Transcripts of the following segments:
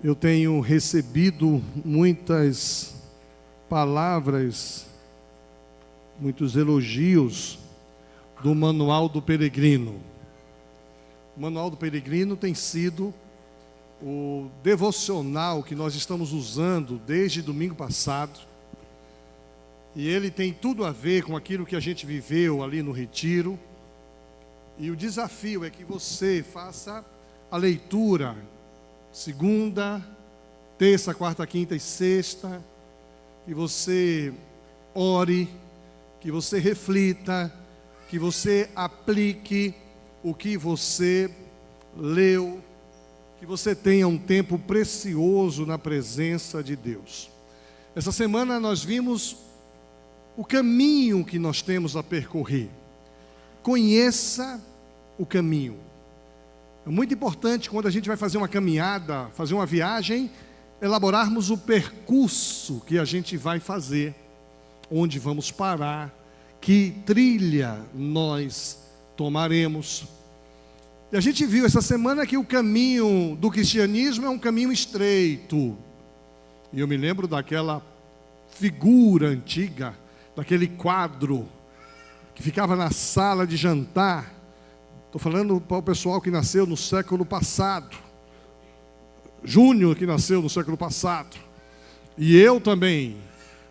Eu tenho recebido muitas palavras, muitos elogios do Manual do Peregrino. O Manual do Peregrino tem sido o devocional que nós estamos usando desde domingo passado. E ele tem tudo a ver com aquilo que a gente viveu ali no retiro. E o desafio é que você faça a leitura segunda, terça, quarta, quinta e sexta, que você ore, que você reflita, que você aplique o que você leu, que você tenha um tempo precioso na presença de Deus. Essa semana nós vimos o caminho que nós temos a percorrer. Conheça o caminho. É muito importante quando a gente vai fazer uma caminhada, fazer uma viagem, elaborarmos o percurso que a gente vai fazer, onde vamos parar, que trilha nós tomaremos. E a gente viu essa semana que o caminho do cristianismo é um caminho estreito. E eu me lembro daquela figura antiga, daquele quadro que ficava na sala de jantar. Estou falando para o pessoal que nasceu no século passado. Júnior, que nasceu no século passado. E eu também.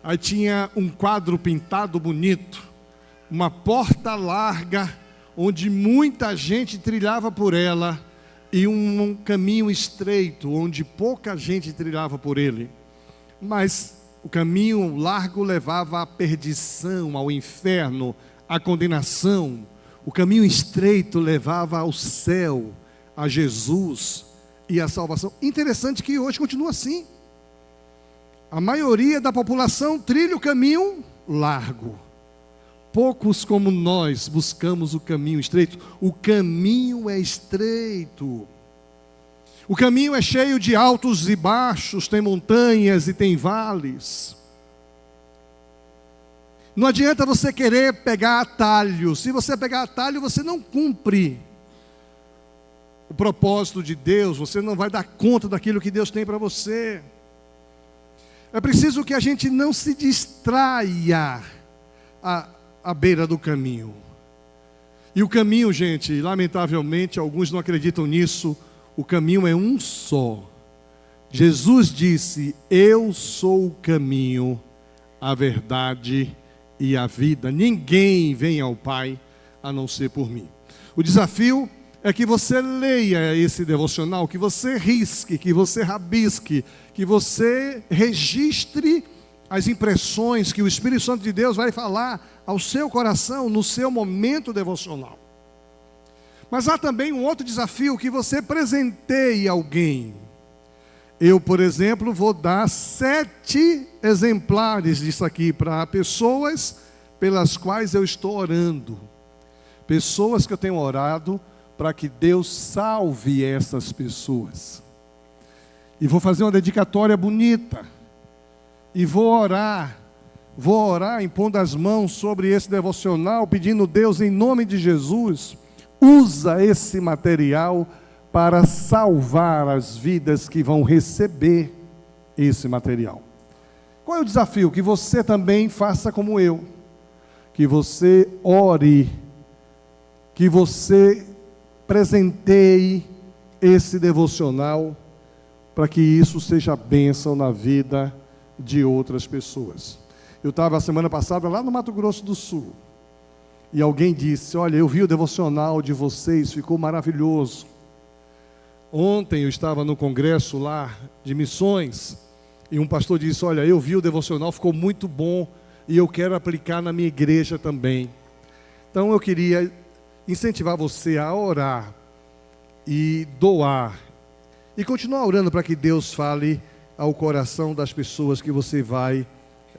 Aí tinha um quadro pintado bonito, uma porta larga, onde muita gente trilhava por ela, e um caminho estreito, onde pouca gente trilhava por ele. Mas o caminho largo levava à perdição, ao inferno, à condenação. O caminho estreito levava ao céu, a Jesus e à salvação. Interessante que hoje continua assim. A maioria da população trilha o caminho largo. Poucos como nós buscamos o caminho estreito. O caminho é estreito. O caminho é cheio de altos e baixos, tem montanhas e tem vales. Não adianta você querer pegar atalho. Se você pegar atalho, você não cumpre o propósito de Deus. Você não vai dar conta daquilo que Deus tem para você. É preciso que a gente não se distraia à beira do caminho. E o caminho, gente, lamentavelmente, alguns não acreditam nisso. O caminho é um só. Jesus disse: eu sou o caminho, a verdade e a vida. Ninguém vem ao Pai a não ser por mim. O desafio é que você leia esse devocional, que você risque, que você rabisque, que você registre as impressões que o Espírito Santo de Deus vai falar ao seu coração no seu momento devocional. Mas há também um outro desafio, que você presenteie alguém. Eu, por exemplo, vou dar 7 exemplares disso aqui para pessoas pelas quais eu estou orando. Pessoas que eu tenho orado para que Deus salve essas pessoas. E vou fazer uma dedicatória bonita. E vou orar impondo as mãos sobre esse devocional, pedindo: Deus, em nome de Jesus, usa esse material para salvar as vidas que vão receber esse material. Qual é o desafio? Que você também faça como eu. Que você ore, que você presenteie esse devocional, para que isso seja bênção na vida de outras pessoas. Eu estava a semana passada lá no Mato Grosso do Sul, e alguém disse: olha, eu vi o devocional de vocês, ficou maravilhoso. Ontem eu estava no congresso lá de missões, e um pastor disse: olha, eu vi o devocional, ficou muito bom, e eu quero aplicar na minha igreja também. Então eu queria incentivar você a orar e doar, e continuar orando para que Deus fale ao coração das pessoas que você vai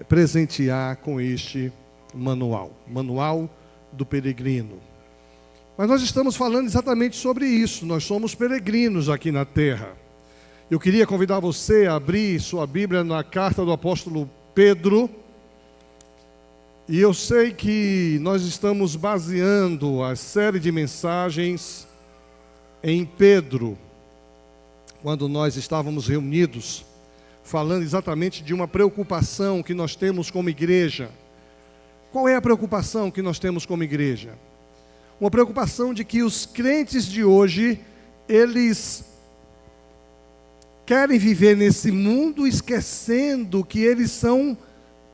presentear com este manual do peregrino. Mas nós estamos falando exatamente sobre isso. Nós somos peregrinos aqui na terra. Eu queria convidar você a abrir sua Bíblia na carta do apóstolo Pedro. E eu sei que nós estamos baseando a série de mensagens em Pedro. quando nós estávamos reunidos, falando exatamente de uma preocupação que nós temos como igreja. Qual é a preocupação que nós temos como igreja? Uma preocupação de que os crentes de hoje, eles querem viver nesse mundo esquecendo que eles são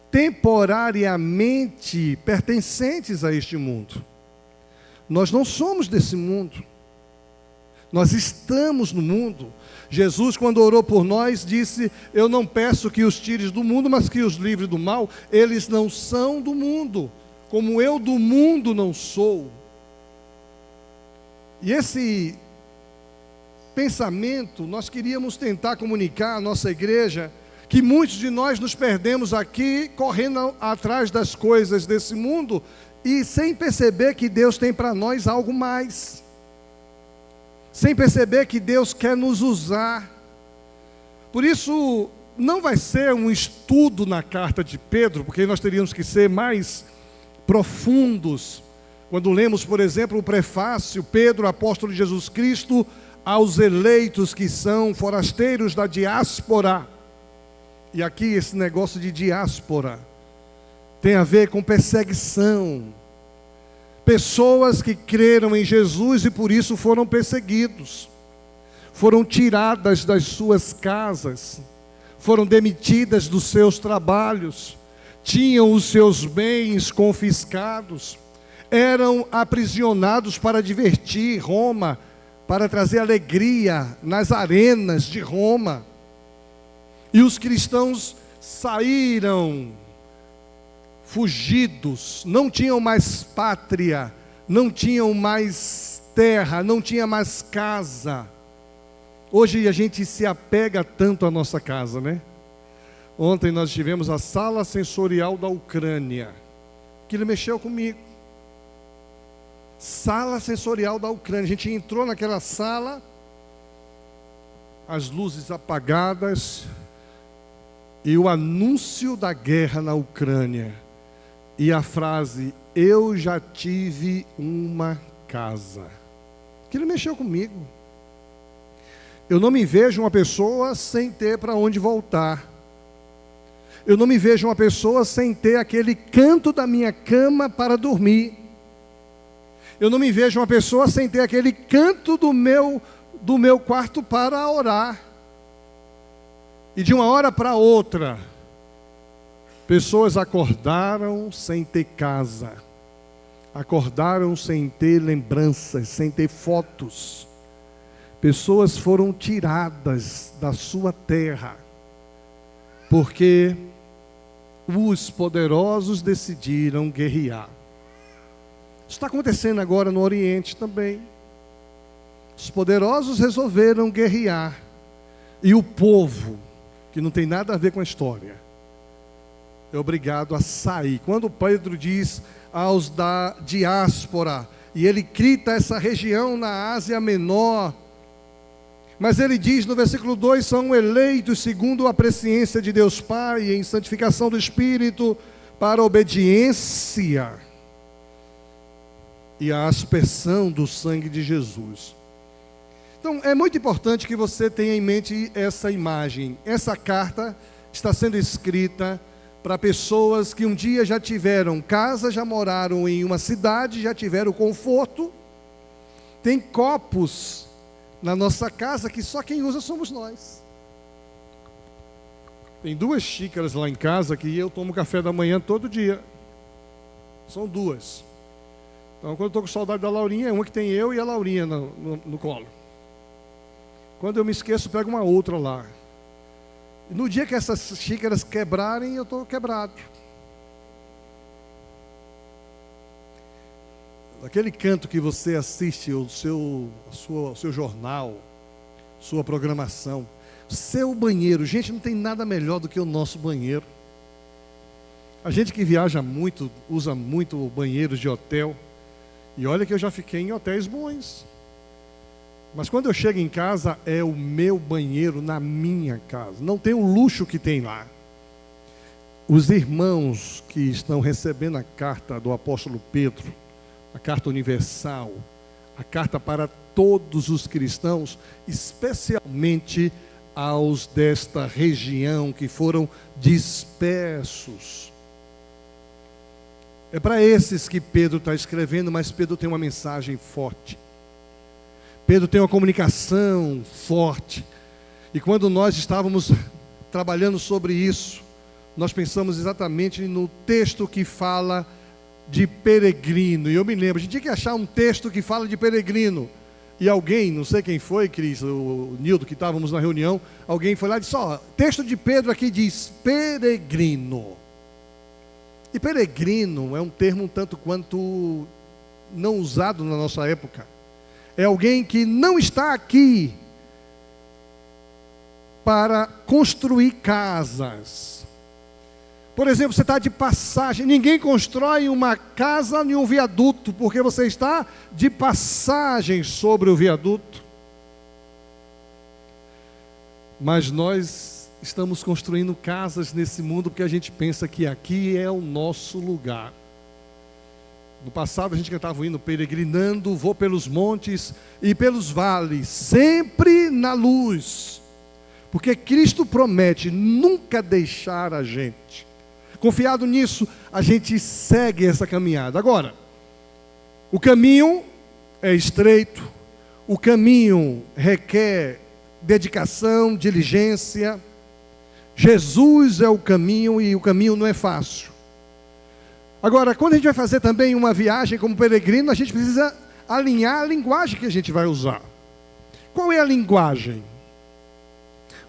temporariamente pertencentes a este mundo. Nós não somos desse mundo. Nós estamos no mundo. Jesus, quando orou por nós, disse: eu não peço que os tires do mundo, mas que os livre do mal. Eles não são do mundo, como eu do mundo não sou. E esse pensamento, nós queríamos tentar comunicar à nossa igreja, que muitos de nós nos perdemos aqui, correndo atrás das coisas desse mundo, e sem perceber que Deus tem para nós algo mais. Sem perceber que Deus quer nos usar. Por isso, não vai ser um estudo na carta de Pedro, porque nós teríamos que ser mais profundos. Quando lemos, por exemplo, o prefácio, Pedro, apóstolo de Jesus Cristo, aos eleitos que são forasteiros da diáspora. E aqui esse negócio de diáspora tem a ver com perseguição. Pessoas que creram em Jesus e por isso foram perseguidos. Foram tiradas das suas casas. Foram demitidas dos seus trabalhos. Tinham os seus bens confiscados. Eram aprisionados para divertir Roma, para trazer alegria nas arenas de Roma. E os cristãos saíram fugidos, não tinham mais pátria, não tinham mais terra, não tinha mais casa. Hoje a gente se apega tanto à nossa casa, né? Ontem nós tivemos a sala sensorial da Ucrânia. Aquilo mexeu comigo. Sala sensorial da Ucrânia. A gente entrou naquela sala, as luzes apagadas, e o anúncio da guerra na Ucrânia. E a frase: eu já tive uma casa. Aquilo mexeu comigo. Eu não me vejo uma pessoa sem ter para onde voltar. Eu não me vejo uma pessoa sem ter aquele canto da minha cama para dormir. Eu não me vejo uma pessoa sem ter aquele canto do meu quarto para orar. E de uma hora para outra, pessoas acordaram sem ter casa. Acordaram sem ter lembranças, sem ter fotos. Pessoas foram tiradas da sua terra, porque os poderosos decidiram guerrear. Isso está acontecendo agora no Oriente também. Os poderosos resolveram guerrear. E o povo, que não tem nada a ver com a história, é obrigado a sair. Quando Pedro diz aos da diáspora, e ele cita essa região na Ásia Menor, mas ele diz no versículo 2, são eleitos segundo a presciência de Deus Pai, em santificação do Espírito, para a obediência e a aspersão do sangue de Jesus. Então, é muito importante que você tenha em mente essa imagem. Essa carta está sendo escrita para pessoas que um dia já tiveram casa, já moraram em uma cidade, já tiveram conforto. Tem copos na nossa casa que só quem usa somos nós. Tem 2 xícaras lá em casa que eu tomo café da manhã todo dia. São 2. Então, quando eu estou com saudade da Laurinha, é uma que tem eu e a Laurinha no colo. Quando eu me esqueço, pego uma outra lá. E no dia que essas xícaras quebrarem, eu estou quebrado. Aquele canto que você assiste, o seu jornal, sua programação, seu banheiro. Gente, não tem nada melhor do que o nosso banheiro. A gente que viaja muito, usa muito banheiros de hotel. E olha que eu já fiquei em hotéis bons. Mas quando eu chego em casa, é o meu banheiro na minha casa. Não tem o luxo que tem lá. Os irmãos que estão recebendo a carta do apóstolo Pedro, a carta universal, a carta para todos os cristãos, especialmente aos desta região que foram dispersos. É para esses que Pedro está escrevendo, mas Pedro tem uma mensagem forte. Pedro tem uma comunicação forte. E quando nós estávamos trabalhando sobre isso, nós pensamos exatamente no texto que fala de peregrino. E eu me lembro, a gente tinha que achar um texto que fala de peregrino. E alguém, não sei quem foi, Cris, o Nildo, que estávamos na reunião, alguém foi lá e disse, texto de Pedro aqui diz peregrino. E peregrino é um termo um tanto quanto não usado na nossa época. É alguém que não está aqui para construir casas. Por exemplo, você está de passagem. Ninguém constrói uma casa em um viaduto, porque você está de passagem sobre o viaduto. Mas nós estamos construindo casas nesse mundo porque a gente pensa que aqui é o nosso lugar. No passado a gente cantava o hino peregrinando, vou pelos montes e pelos vales, sempre na luz. Porque Cristo promete nunca deixar a gente. Confiado nisso, a gente segue essa caminhada. Agora, o caminho é estreito, o caminho requer dedicação, diligência. Jesus é o caminho e o caminho não é fácil. Agora, quando a gente vai fazer também uma viagem como peregrino, a gente precisa alinhar a linguagem que a gente vai usar. Qual é a linguagem?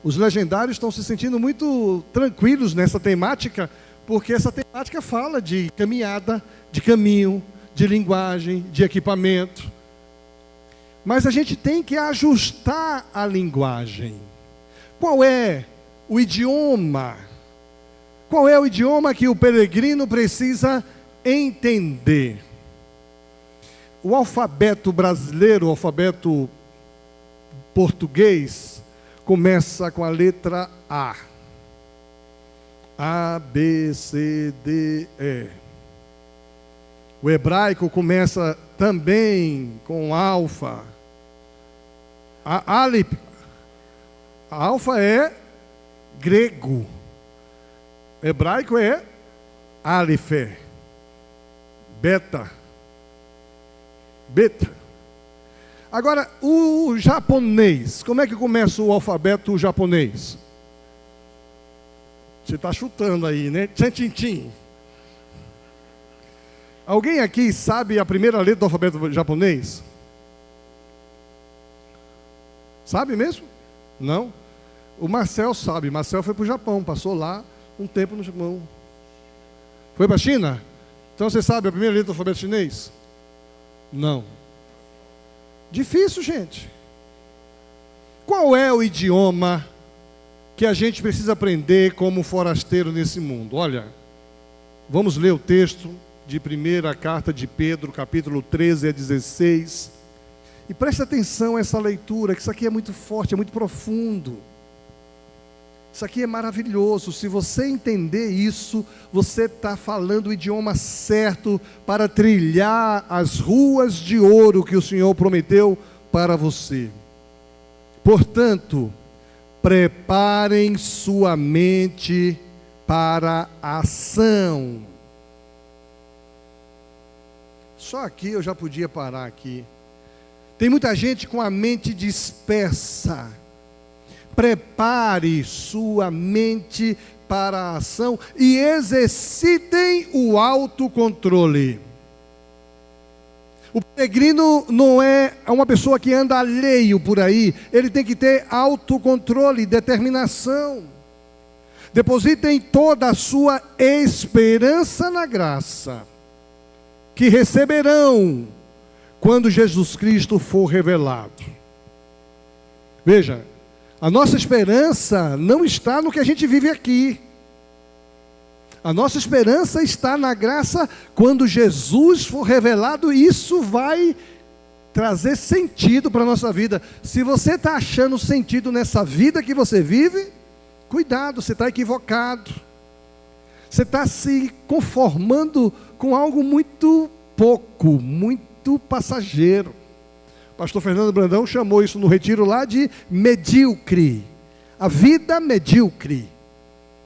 Os legendários estão se sentindo muito tranquilos nessa temática, porque essa temática fala de caminhada, de caminho, de linguagem, de equipamento. Mas a gente tem que ajustar a linguagem. Qual é o idioma? Qual é o idioma que o peregrino precisa entender? O alfabeto brasileiro, o alfabeto português, começa com a letra A. A, B, C, D, E. O hebraico começa também com alfa. A Alif. A alfa é grego. Hebraico é Alifé. Beta. Beta. Agora, o japonês. Como é que começa o alfabeto japonês? Você está chutando aí, né? Tchan-tchim-tchim. Alguém aqui sabe a primeira letra do alfabeto japonês? Sabe mesmo? Não? O Marcel sabe. Marcel foi para o Japão, passou lá um tempo no Japão. Foi para a China? Então você sabe a primeira letra do alfabeto chinês? Não. Difícil, gente. Qual é o idioma que a gente precisa aprender como forasteiro nesse mundo? Olha, vamos ler o texto de primeira carta de Pedro, capítulo 13 a 16. E preste atenção a essa leitura, que isso aqui é muito forte, é muito profundo. Isso aqui é maravilhoso. Se você entender isso, você está falando o idioma certo para trilhar as ruas de ouro que o Senhor prometeu para você. Portanto, preparem sua mente para a ação. Só aqui eu já podia parar aqui. Tem muita gente com a mente dispersa. Prepare sua mente para a ação e exercitem o autocontrole. O peregrino não é uma pessoa que anda alheio por aí. Ele tem que ter autocontrole, determinação. Depositem toda a sua esperança na graça que receberão quando Jesus Cristo for revelado. Veja, a nossa esperança não está no que a gente vive aqui. A nossa esperança está na graça quando Jesus for revelado, e isso vai trazer sentido para a nossa vida. Se você está achando sentido nessa vida que você vive, cuidado, você está equivocado. Você está se conformando com algo muito pouco, muito passageiro. Pastor Fernando Brandão chamou isso no retiro lá de medíocre. A vida medíocre.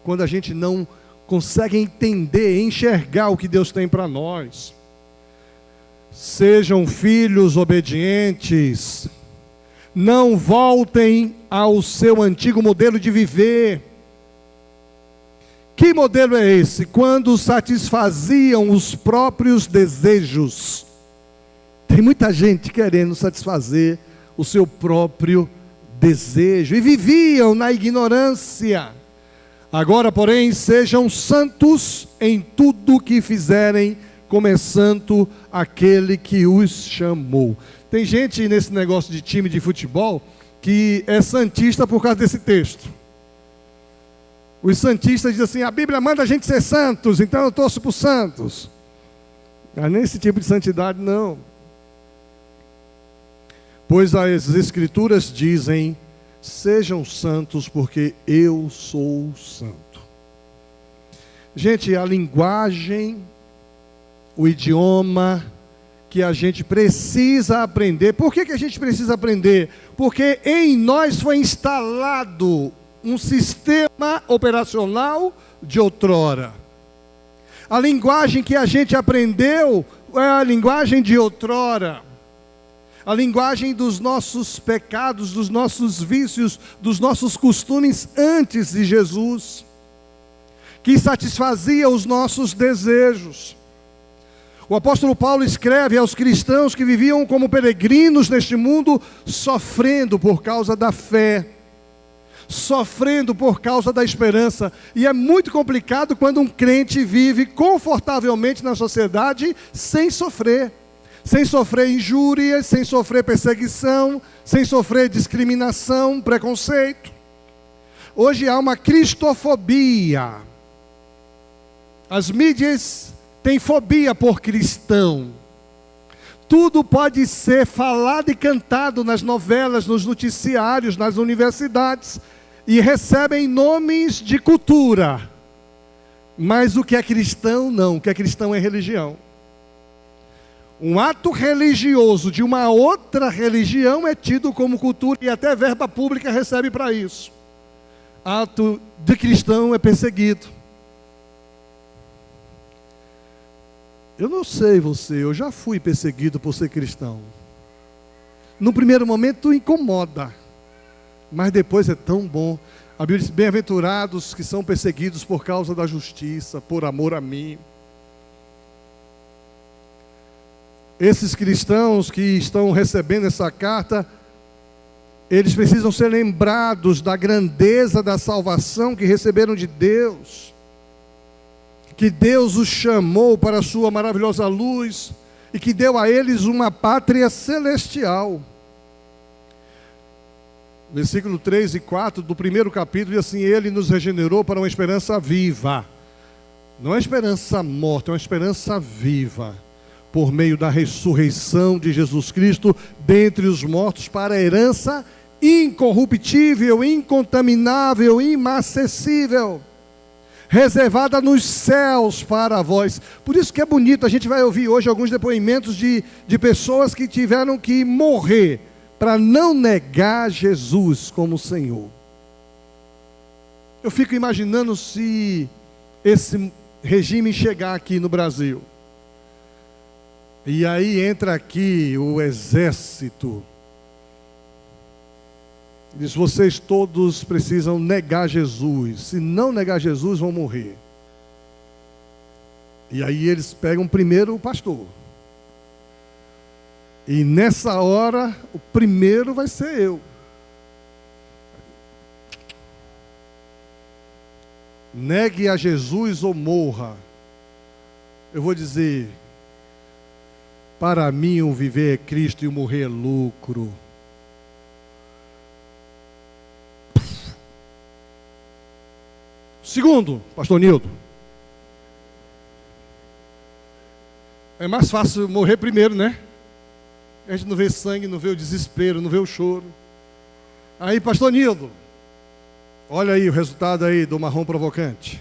Quando a gente não consegue entender, enxergar o que Deus tem para nós. Sejam filhos obedientes. Não voltem ao seu antigo modelo de viver. Que modelo é esse? Quando satisfaziam os próprios desejos. Tem muita gente querendo satisfazer o seu próprio desejo. E viviam na ignorância. Agora, porém, sejam santos em tudo que fizerem, começando aquele que os chamou. Tem gente nesse negócio de time de futebol que é santista por causa desse texto. Os santistas dizem assim, a Bíblia manda a gente ser santos, então eu torço para os santos. Mas nem esse tipo de santidade não. Pois as Escrituras dizem, sejam santos porque eu sou santo. Gente, a linguagem, o idioma que a gente precisa aprender. Por que a gente precisa aprender? Porque em nós foi instalado um sistema operacional de outrora. A linguagem que a gente aprendeu é a linguagem de outrora. A linguagem dos nossos pecados, dos nossos vícios, dos nossos costumes antes de Jesus, que satisfazia os nossos desejos. O apóstolo Paulo escreve aos cristãos que viviam como peregrinos neste mundo, sofrendo por causa da fé, sofrendo por causa da esperança. E é muito complicado quando um crente vive confortavelmente na sociedade sem sofrer injúrias, sem sofrer perseguição, sem sofrer discriminação, preconceito. Hoje há uma cristofobia. As mídias têm fobia por cristão. Tudo pode ser falado e cantado nas novelas, nos noticiários, nas universidades, e recebem nomes de cultura. Mas o que é cristão, não. O que é cristão é religião. Um ato religioso de uma outra religião é tido como cultura e até verba pública recebe para isso. Ato de cristão é perseguido. Eu não sei você, eu já fui perseguido por ser cristão. No primeiro momento incomoda, mas depois é tão bom. A Bíblia diz, bem-aventurados que são perseguidos por causa da justiça, por amor a mim. Esses cristãos que estão recebendo essa carta, eles precisam ser lembrados da grandeza da salvação que receberam de Deus. Que Deus os chamou para a sua maravilhosa luz e que deu a eles uma pátria celestial. Versículo 3 e 4 do primeiro capítulo diz assim, Ele nos regenerou para uma esperança viva. Não é esperança morta, é uma esperança viva. Por meio da ressurreição de Jesus Cristo dentre os mortos para a herança incorruptível, incontaminável, imacessível, reservada nos céus para vós. Por isso que é bonito, a gente vai ouvir hoje alguns depoimentos de pessoas que tiveram que morrer para não negar Jesus como Senhor. Eu fico imaginando se esse regime chegar aqui no Brasil. E aí entra aqui o exército. Diz, vocês todos precisam negar Jesus. Se não negar Jesus, vão morrer. E aí eles pegam primeiro o pastor. E nessa hora, o primeiro vai ser eu. Negue a Jesus ou morra. Eu vou dizer, para mim o viver é Cristo e o morrer é lucro. Segundo, pastor Nildo, é mais fácil morrer primeiro, né? A gente não vê sangue, não vê o desespero, não vê o choro. Aí, pastor Nildo, olha aí o resultado aí do marrom provocante.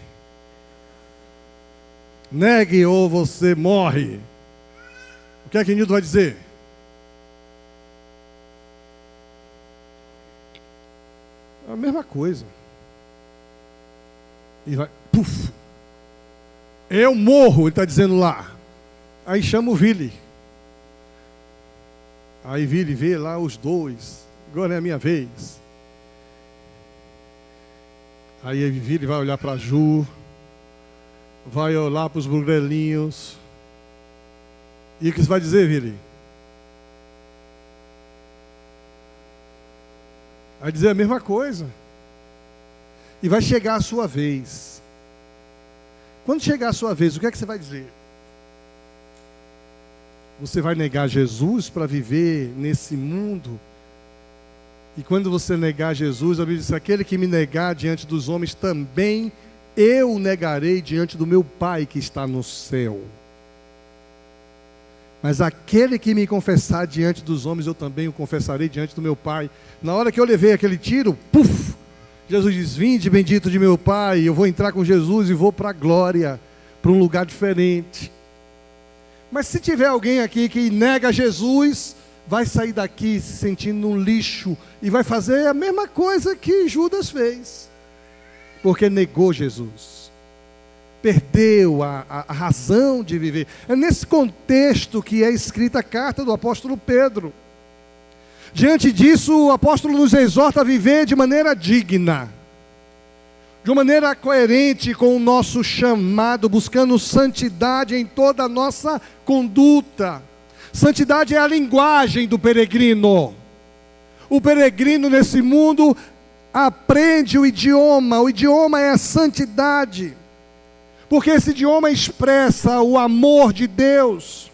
Negue ou você morre. O que é que Nildo vai dizer? mesma coisa. E vai, puf. Eu morro, ele está dizendo lá. Aí chama o Vili. Aí Vili vê lá os dois. Agora é a minha vez. Aí Vili vai olhar para Ju. Vai olhar para os burguelinhos. E o que você vai dizer, Vili? Vai dizer a mesma coisa. E vai chegar a sua vez. Quando chegar a sua vez, o que é que você vai dizer? Você vai negar Jesus para viver nesse mundo? E quando você negar Jesus, a Bíblia diz: aquele que me negar diante dos homens, também eu negarei diante do meu Pai que está no céu. Mas aquele que me confessar diante dos homens, eu também o confessarei diante do meu Pai. Na hora que eu levei aquele tiro, puf! Jesus diz: vinde, bendito de meu Pai. Eu vou entrar com Jesus e vou para a glória, para um lugar diferente. Mas se tiver alguém aqui que nega Jesus, vai sair daqui se sentindo um lixo e vai fazer a mesma coisa que Judas fez, porque negou Jesus. Perdeu a razão de viver. É nesse contexto que é escrita a carta do apóstolo Pedro. Diante disso, o apóstolo nos exorta a viver de maneira digna, de uma maneira coerente com o nosso chamado, buscando santidade em toda a nossa conduta. Santidade é a linguagem do peregrino. O peregrino nesse mundo aprende o idioma é a santidade. Porque esse idioma expressa o amor de Deus.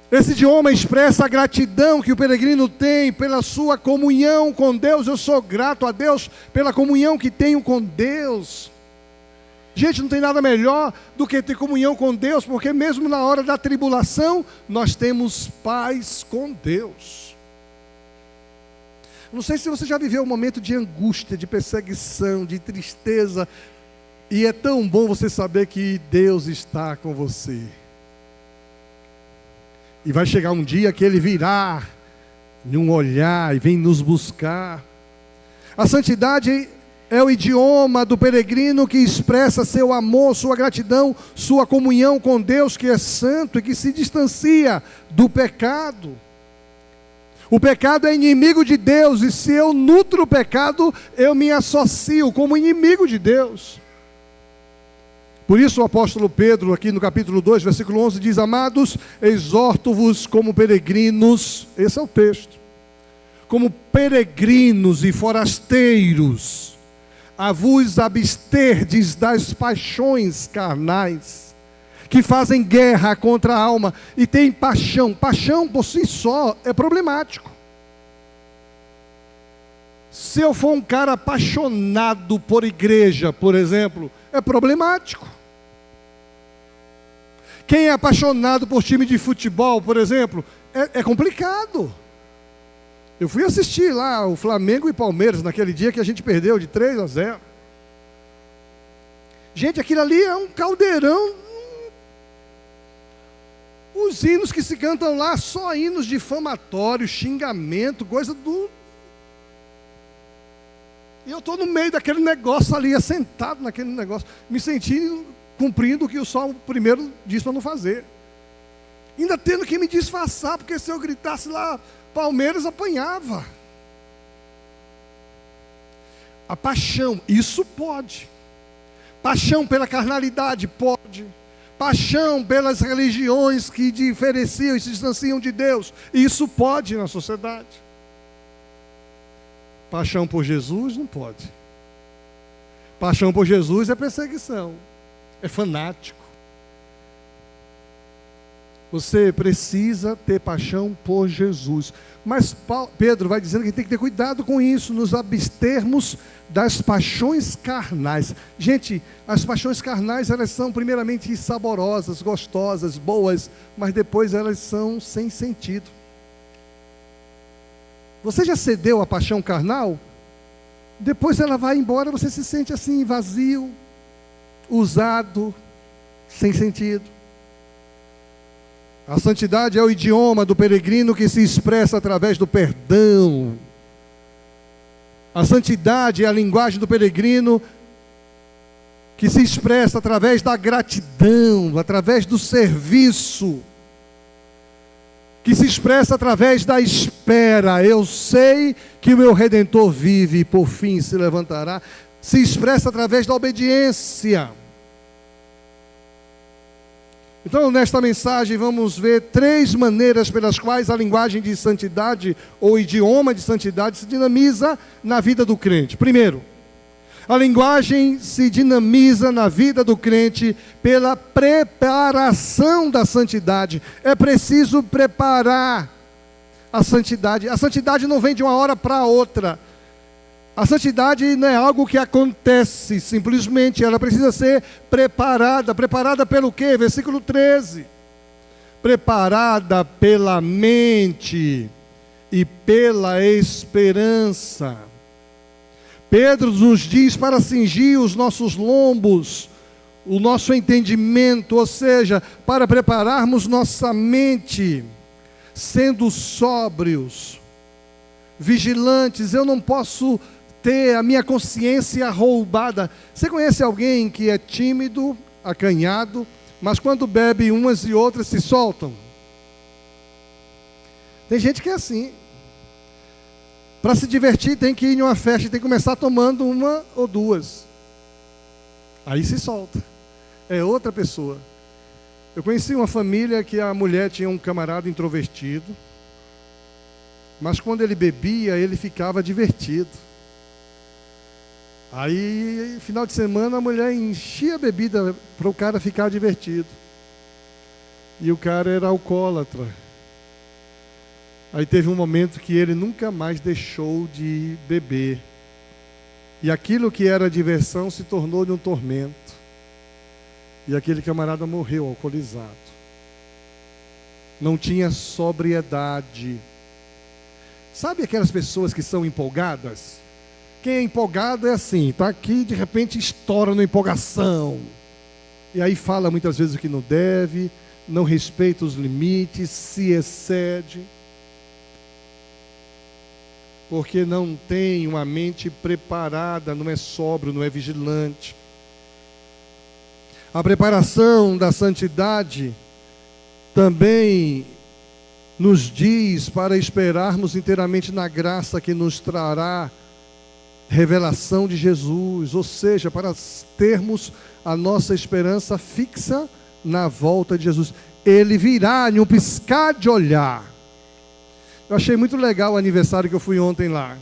Esse idioma expressa a gratidão que o peregrino tem pela sua comunhão com Deus. Eu sou grato a Deus pela comunhão que tenho com Deus. Gente, não tem nada melhor do que ter comunhão com Deus, porque mesmo na hora da tribulação, nós temos paz com Deus. Não sei se você já viveu um momento de angústia, de perseguição, de tristeza. E é tão bom você saber que Deus está com você. E vai chegar um dia que Ele virá em um olhar e vem nos buscar. A santidade é o idioma do peregrino que expressa seu amor, sua gratidão, sua comunhão com Deus que é santo e que se distancia do pecado. O pecado é inimigo de Deus, e se eu nutro o pecado, eu me associo como inimigo de Deus. Por isso o apóstolo Pedro, aqui no capítulo 2, versículo 11, diz: amados, exorto-vos como peregrinos, esse é o texto, como peregrinos e forasteiros, a vos absterdes das paixões carnais, que fazem guerra contra a alma, e tem paixão. Paixão por si só é problemático. Se eu for um cara apaixonado por igreja, por exemplo, é problemático. Quem é apaixonado por time de futebol, por exemplo, é complicado. Eu fui assistir lá o Flamengo e Palmeiras, naquele dia que a gente perdeu de 3-0. Gente, aquilo ali é um caldeirão. Os hinos que se cantam lá, só hinos difamatórios, xingamento, coisa do... E eu estou no meio daquele negócio ali, assentado naquele negócio, me sentindo cumprindo o que o Salmo primeiro diz para não fazer. Ainda tendo que me disfarçar, porque se eu gritasse lá, Palmeiras apanhava. A paixão, isso pode. Paixão pela carnalidade, pode. Paixão pelas religiões que diferenciam e se distanciam de Deus, isso pode na sociedade. Paixão por Jesus não pode. Paixão por Jesus é perseguição, é fanático. Você precisa ter paixão por Jesus. Mas Pedro vai dizendo que tem que ter cuidado com isso, nos abstermos das paixões carnais. Gente, as paixões carnais, elas são primeiramente saborosas, gostosas, boas, mas depois elas são sem sentido. Você já cedeu à paixão carnal? Depois ela vai embora, você se sente assim, vazio, usado, sem sentido. A santidade é o idioma do peregrino que se expressa através do perdão. A santidade é a linguagem do peregrino que se expressa através da gratidão, através do serviço, que se expressa através da espera. Eu sei que o meu Redentor vive e por fim se levantará. Se expressa através da obediência. Então, nesta mensagem, vamos ver 3 maneiras pelas quais a linguagem de santidade, ou idioma de santidade, se dinamiza na vida do crente. Primeiro, a linguagem se dinamiza na vida do crente pela preparação da santidade. É preciso preparar a santidade. A santidade não vem de uma hora para outra. A santidade não é algo que acontece simplesmente, ela precisa ser preparada. Preparada pelo quê? Versículo 13. Preparada pela mente e pela esperança. Pedro nos diz para cingir os nossos lombos, o nosso entendimento, ou seja, para prepararmos nossa mente, sendo sóbrios, vigilantes. Eu não posso ter a minha consciência roubada. Você conhece alguém que é tímido, acanhado, mas quando bebe umas e outras se soltam? Tem gente que é assim. Para se divertir tem que ir em uma festa e tem que começar tomando uma ou duas. Aí se solta. É outra pessoa. Eu conheci uma família que a mulher tinha um camarada introvertido, mas quando ele bebia, ele ficava divertido. Aí, final de semana, a mulher enchia a bebida para o cara ficar divertido. E o cara era alcoólatra. Aí teve um momento que ele nunca mais deixou de beber. E aquilo que era diversão se tornou de um tormento. E aquele camarada morreu alcoolizado. Não tinha sobriedade. Sabe aquelas pessoas que são empolgadas? Quem é empolgado é assim, está aqui, de repente estoura na empolgação. E aí fala muitas vezes o que não deve, não respeita os limites, se excede. Porque não tem uma mente preparada, não é sóbrio, não é vigilante. A preparação da santidade também nos diz para esperarmos inteiramente na graça que nos trará revelação de Jesus, ou seja, para termos a nossa esperança fixa na volta de Jesus. Ele virá em um piscar de olhar. Eu achei muito legal o aniversário que eu fui ontem lá.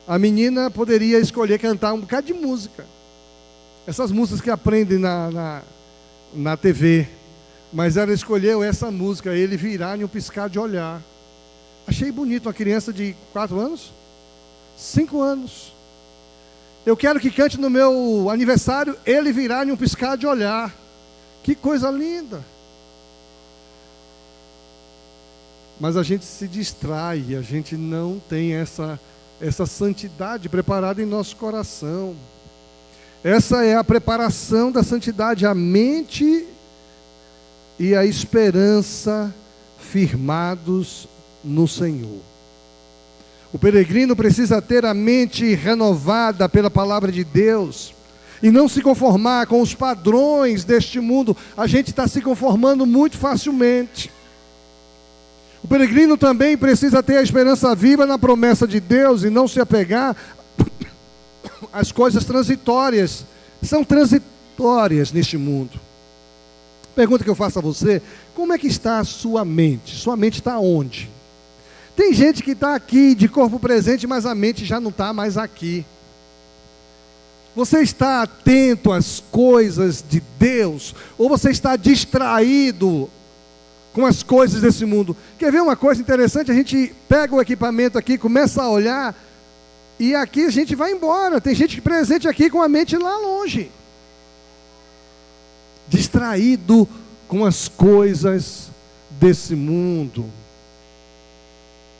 A menina poderia escolher cantar um bocado de música. Essas músicas que aprendem na TV. Mas ela escolheu essa música, Ele virá em um piscar de olhar. Achei bonito, uma criança de 4 anos? 5 anos. Eu quero que cante no meu aniversário, Ele virá em um piscar de olhar. Que coisa linda. Mas a gente se distrai, a gente não tem essa santidade preparada em nosso coração. Essa é a preparação da santidade, a mente e a esperança firmados no Senhor. O peregrino precisa ter a mente renovada pela palavra de Deus e não se conformar com os padrões deste mundo. A gente está se conformando muito facilmente. O peregrino também precisa ter a esperança viva na promessa de Deus e não se apegar às coisas transitórias. São transitórias neste mundo. Pergunta que eu faço a você: como é que está a sua mente? Sua mente está onde? Tem gente que está aqui de corpo presente, mas a mente já não está mais aqui. Você está atento às coisas de Deus? Ou você está distraído com as coisas desse mundo? Quer ver uma coisa interessante? A gente pega o equipamento aqui, começa a olhar, e aqui a gente vai embora. Tem gente presente aqui com a mente lá longe, distraído com as coisas desse mundo.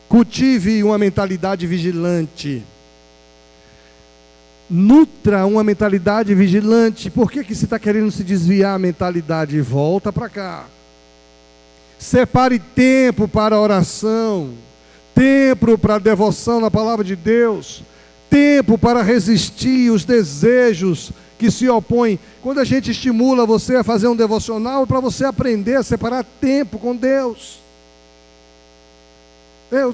Cultive uma mentalidade vigilante. Nutra uma mentalidade vigilante. Por que você está querendo se desviar a mentalidade? Volta para cá. Separe tempo para oração, tempo para devoção na palavra de Deus, tempo para resistir os desejos que se opõem. Quando a gente estimula você a fazer um devocional, é para você aprender a separar tempo com Deus.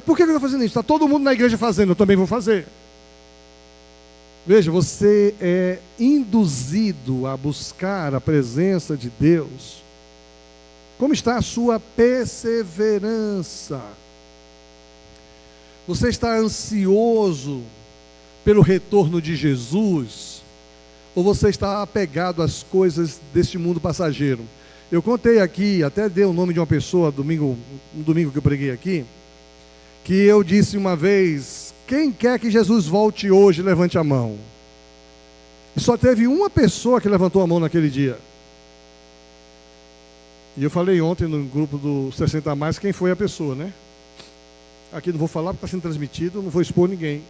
Por que eu estou fazendo isso? Está todo mundo na igreja fazendo, eu também vou fazer. Veja, você é induzido a buscar a presença de Deus. Como está a sua perseverança? Você está ansioso pelo retorno de Jesus? Ou você está apegado às coisas deste mundo passageiro? Eu contei aqui, até dei o nome de uma pessoa no domingo que eu preguei aqui, que eu disse uma vez: quem quer que Jesus volte hoje, levante a mão. E só teve uma pessoa que levantou a mão naquele dia. E eu falei ontem no grupo do 60 a mais quem foi a pessoa, né? Aqui não vou falar porque está sendo transmitido, não vou expor ninguém.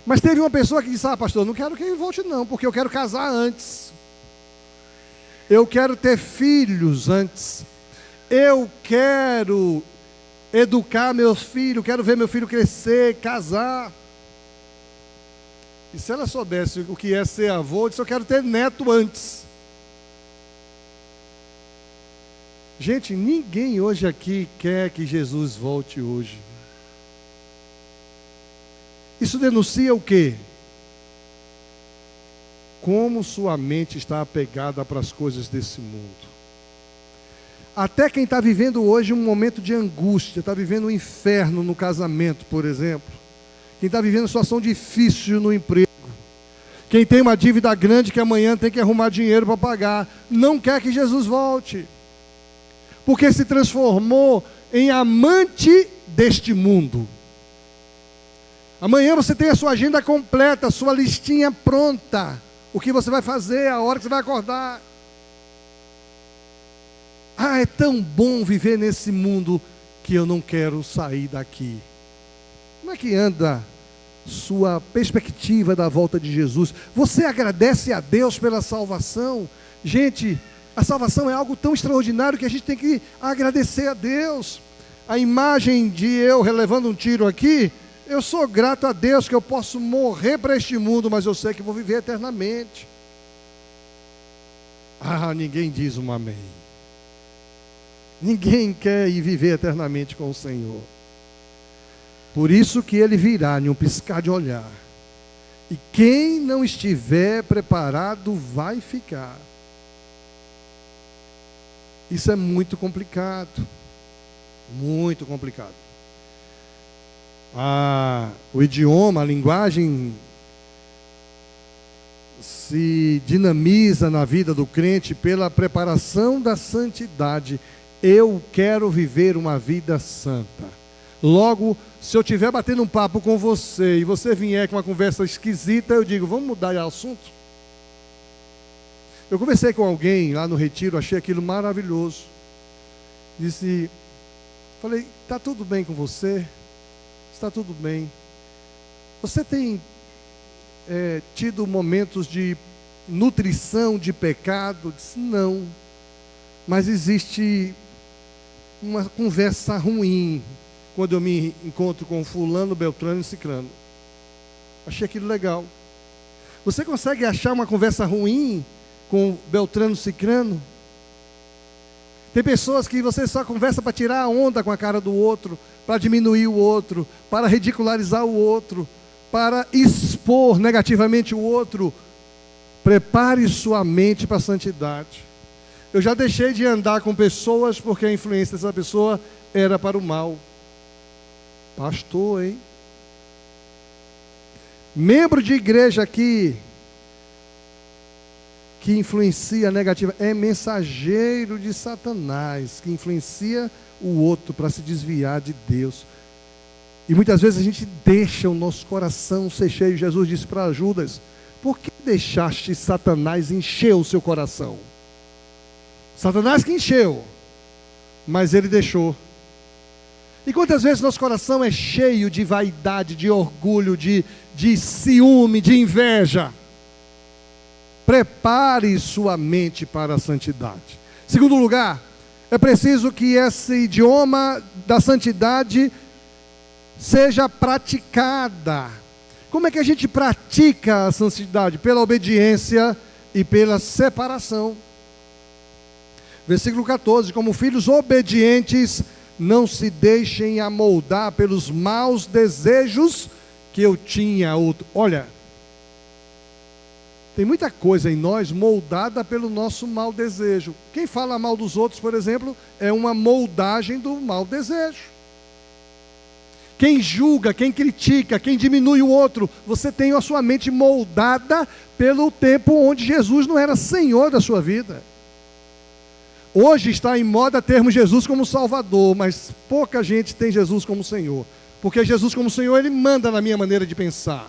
Mas teve uma pessoa que disse: pastor, não quero que ele volte não, porque eu quero casar antes. Eu quero ter filhos antes. Eu quero educar meus filhos, quero ver meu filho crescer, casar. E se ela soubesse o que é ser avô, eu disse: eu quero ter neto antes. Gente, ninguém hoje aqui quer que Jesus volte hoje. Isso denuncia o quê? Como sua mente está apegada para as coisas desse mundo. Até quem está vivendo hoje um momento de angústia, está vivendo um inferno no casamento, por exemplo. Quem está vivendo uma situação difícil no emprego. Quem tem uma dívida grande que amanhã tem que arrumar dinheiro para pagar. Não quer que Jesus volte. Porque se transformou em amante deste mundo. Amanhã você tem a sua agenda completa, a sua listinha pronta. O que você vai fazer, a hora que você vai acordar. É tão bom viver nesse mundo que eu não quero sair daqui. Como é que anda sua perspectiva da volta de Jesus? Você agradece a Deus pela salvação? Gente, a salvação é algo tão extraordinário que a gente tem que agradecer a Deus. A imagem de eu relevando um tiro aqui, eu sou grato a Deus que eu posso morrer para este mundo, mas eu sei que vou viver eternamente. Ninguém diz um amém. Ninguém quer ir viver eternamente com o Senhor. Por isso que Ele virá em um piscar de olhar. E quem não estiver preparado vai ficar. Isso é muito complicado. Muito complicado. O idioma, a linguagem se dinamiza na vida do crente pela preparação da santidade. Eu quero viver uma vida santa. Logo, se eu estiver batendo um papo com você e você vier com uma conversa esquisita, eu digo: vamos mudar de assunto? Eu conversei com alguém lá no retiro, achei aquilo maravilhoso. Falei: está tudo bem com você? Está tudo bem. Você tem tido momentos de nutrição de pecado? Disse: não. Mas existe uma conversa ruim quando eu me encontro com fulano, beltrano e ciclano. Achei aquilo legal. Você consegue achar uma conversa ruim com beltrano e ciclano? Tem pessoas que você só conversa para tirar a onda com a cara do outro, para diminuir o outro, para ridicularizar o outro, para expor negativamente o outro. Prepare sua mente para a santidade. Eu já deixei de andar com pessoas porque a influência dessa pessoa era para o mal. Pastor, hein? Membro de igreja aqui que influencia negativa, é mensageiro de Satanás, que influencia o outro para se desviar de Deus. E muitas vezes a gente deixa o nosso coração ser cheio. Jesus disse para Judas: por que deixaste Satanás encher o seu coração? Satanás que encheu, mas ele deixou. E quantas vezes nosso coração é cheio de vaidade, de orgulho, de ciúme, de inveja? Prepare sua mente para a santidade. Segundo lugar, é preciso que esse idioma da santidade seja praticada. Como é que a gente pratica a santidade? Pela obediência e pela separação. Versículo 14: como filhos obedientes, não se deixem amoldar pelos maus desejos que eu tinha. Olha, tem muita coisa em nós moldada pelo nosso mau desejo. Quem fala mal dos outros, por exemplo, é uma moldagem do mau desejo. Quem julga, quem critica, quem diminui o outro, você tem a sua mente moldada pelo tempo onde Jesus não era Senhor da sua vida. Hoje está em moda termos Jesus como Salvador, mas pouca gente tem Jesus como Senhor. Porque Jesus como Senhor, Ele manda na minha maneira de pensar.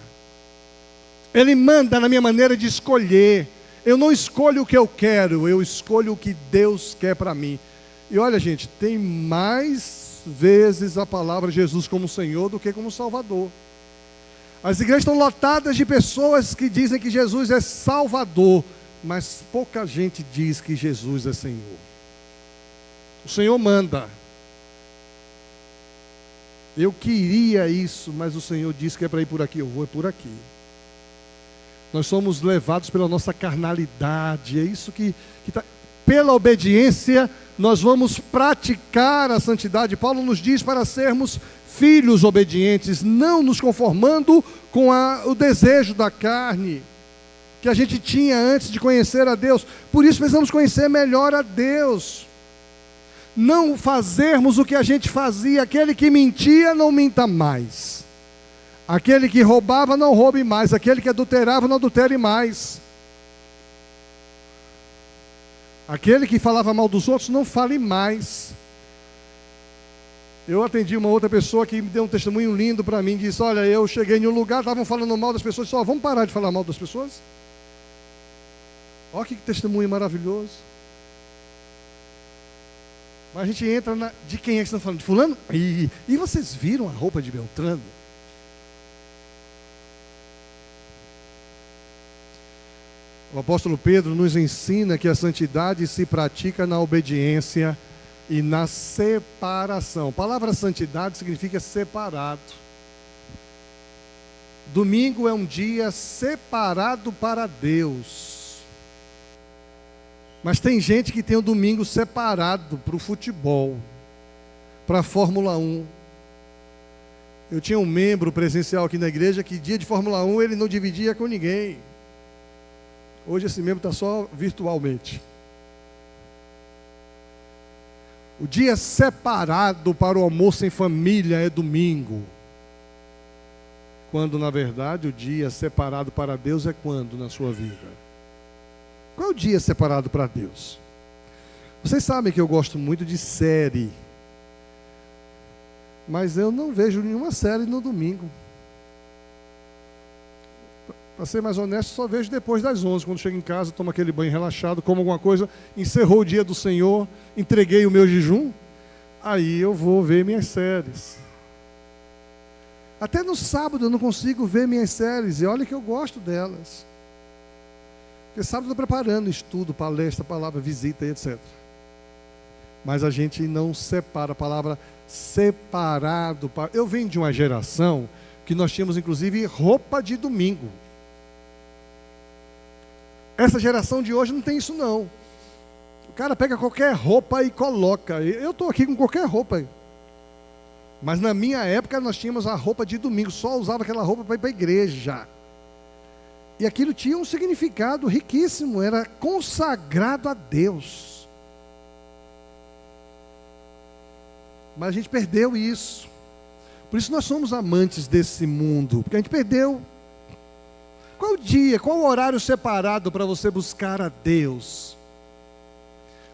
Ele manda na minha maneira de escolher. Eu não escolho o que eu quero, eu escolho o que Deus quer para mim. E olha, gente, tem mais vezes a palavra Jesus como Senhor do que como Salvador. As igrejas estão lotadas de pessoas que dizem que Jesus é Salvador, mas pouca gente diz que Jesus é Senhor. O Senhor manda. Eu queria isso, mas o Senhor disse que é para ir por aqui, eu vou por aqui. Nós somos levados pela nossa carnalidade, é isso que está. Pela obediência, nós vamos praticar a santidade. Paulo nos diz para sermos filhos obedientes, não nos conformando com o desejo da carne, que a gente tinha antes de conhecer a Deus. Por isso precisamos conhecer melhor a Deus. Não fazermos o que a gente fazia. Aquele que mentia, não minta mais. Aquele que roubava, não roube mais. Aquele que adulterava, não adultere mais. Aquele que falava mal dos outros, não fale mais. Eu atendi uma outra pessoa que me deu um testemunho lindo para mim. Disse, olha, eu cheguei em um lugar, estavam falando mal das pessoas. Só vamos parar de falar mal das pessoas? Olha que testemunho maravilhoso. Mas a gente entra de quem é que estão falando? De fulano? E vocês viram a roupa de Beltrano? O apóstolo Pedro nos ensina que a santidade se pratica na obediência e na separação. A palavra santidade significa separado. Domingo é um dia separado para Deus. Mas tem gente que tem o domingo separado para o futebol, para a Fórmula 1. Eu tinha um membro presencial aqui na igreja que dia de Fórmula 1 ele não dividia com ninguém. Hoje esse membro está só virtualmente. O dia separado para o almoço em família é domingo. Quando na verdade o dia separado para Deus é quando na sua vida? Qual é o dia separado para Deus? Vocês sabem que eu gosto muito de série. Mas eu não vejo nenhuma série no domingo. Para ser mais honesto, só vejo depois das 11. Quando chego em casa, tomo aquele banho relaxado, como alguma coisa, encerrou o dia do Senhor, entreguei o meu jejum. Aí eu vou ver minhas séries. Até no sábado eu não consigo ver minhas séries. E olha que eu gosto delas. Porque sábado eu estou preparando estudo, palestra, palavra, visita e etc. Mas a gente não separa a palavra separado. Eu venho de uma geração que nós tínhamos inclusive roupa de domingo. Essa geração de hoje não tem isso não. O cara pega qualquer roupa e coloca. Eu estou aqui com qualquer roupa. Mas na minha época nós tínhamos a roupa de domingo. Só usava aquela roupa para ir para a igreja. E aquilo tinha um significado riquíssimo, era consagrado a Deus. Mas a gente perdeu isso. Por isso nós somos amantes desse mundo, porque a gente perdeu. Qual o dia, qual o horário separado para você buscar a Deus?